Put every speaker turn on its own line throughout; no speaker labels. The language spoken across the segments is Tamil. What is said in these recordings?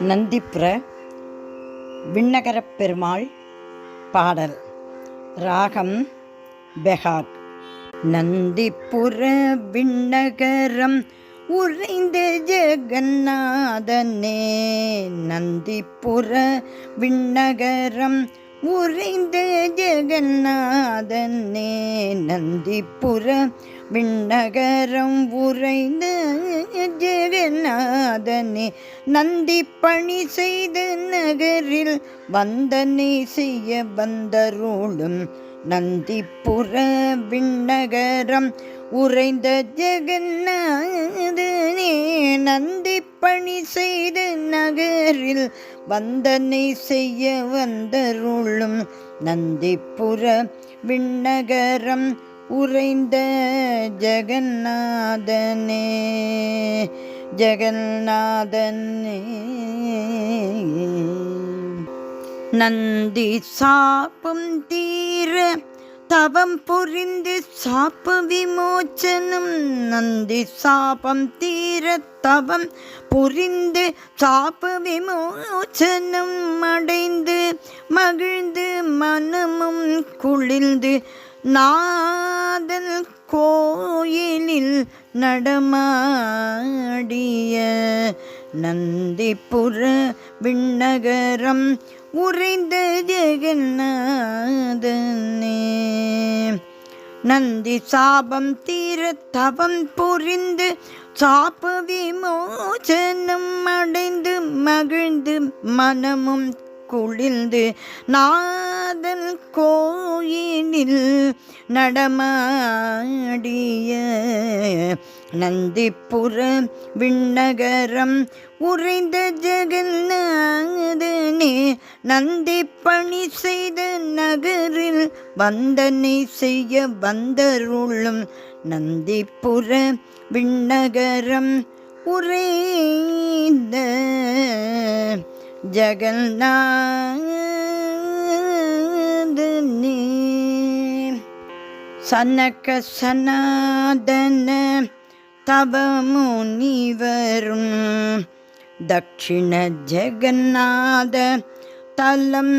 நந்திபுர விண்ணகரப் பெருமாள் பாடல். ராகம் பெஹாக். நந்திபுர விண்ணகரம் உறைந்த ஜெகநாதனே, நந்திபுர விண்ணகரம் உறைந்த ஜெகநாதனே, நந்திபுர விண்ணகரம் உறைந்த ஜெகநாதனே, நந்தி பணி செய்த நகரில் வந்தனை செய்ய வந்தருளும் நந்திபுர விண்ணகரம் உறைந்த ஜெகநாதனே, நந்தி பணி செய்த நகரில் வந்தனை செய்ய வந்தருளும் நந்திபுர விண்ணகரம் உறைந்த ஜெகநாதனே, ஜெகநாதனே. நந்தி சாபம் தீர தவம் புரிந்து சாப விமோச்சனம், நந்தி சாபம் தீர தவம் புரிந்து சாப விமோச்சனம் அடைந்து மகிழ்ந்து மனமும் குளிர்ந்து நாதன் கோயிலில் நடமாடிய நந்திபுர விண்ணகரம் உறைந்த ஜெகநாதனே, நந்தி சாபம் தீர தவம் புரிந்து சாப விமோச்சனம் அடைந்து மகிழ்ந்து மனமும் குளிர்ந்து நாதன் கோயிலில் நடமாடிய நந்திபுர விண்ணகரம் உறைந்த ஜெகநாதனே, நந்தி பணி செய்த நகரில் வந்தனை செய்ய வந்தருளும் நந்திபுர விண்ணகரம் உறைந்த ஜெகநாதனே. சனக சனாதன தவமுனிவரும் தட்சிண ஜெகநாத தலம்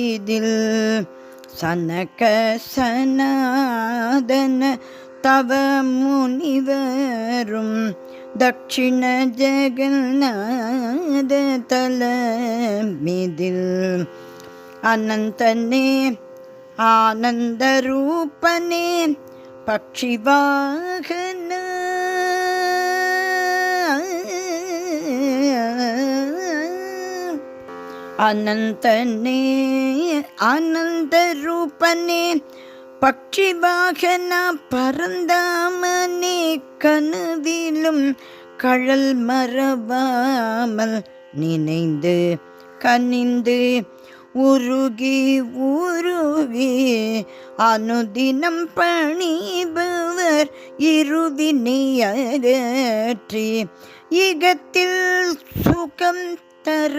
இதில், சனக சனாதன தவமுனிவரும் தட்சிண ஜெகநாத தலமிதில், அனந்தனே ஆனந்த ரூபனே பக்ஷிவாகன, அனந்தனே ஆனந்த ரூபனே பக்ஷிவாகன பரந்தாமனே, கனவிலும் கழல் மறவாமல் நினைந்து கனிந்து உருகி உருகி அனுதினம் பணிபவர் இருவினை அகற்றி இகத்தில் சுகம் தர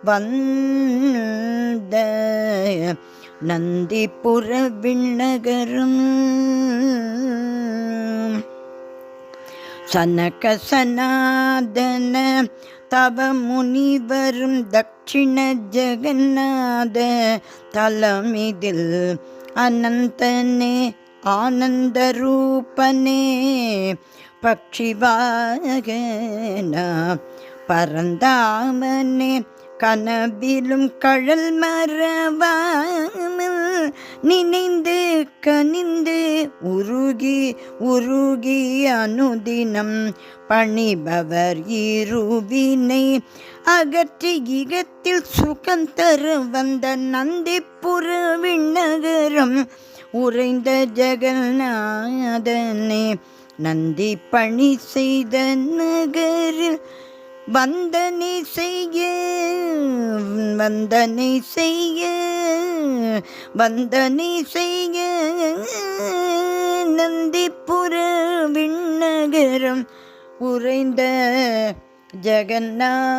வந்த நந்திபுர விண்ணகரம் சனக சனாதன தவமுனிவரும் தட்சிண ஜெகநாத தலமிதில், அனந்தனே ஆனந்த ரூபனே பக்ஷிவாகன பரந்தாமனே, கனவிலும் கழல் மறவாமல் நினைந்து கனிந்து உருகி உருகி அனுதினம் பணிபவர் இருவினை அகற்றி இகத்தில் சுகம் தர வந்த நந்திபுர விண்ணகரம் உறைந்த ஜெகநாதனே, நந்தி பணி செய்த நகரில் வந்தனை செய்ய வந்தனை செய்ய வந்தனை செய்ய நந்திபுர விண்ணகரம் உறைந்த ஜெகநாதனே.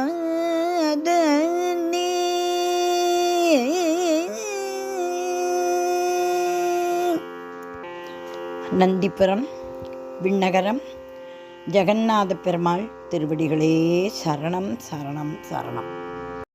நந்திபுரம் விண்ணகரம் ஜெகநாத பெருமாள் திருவடிகளே சரணம் சரணம் சரணம்.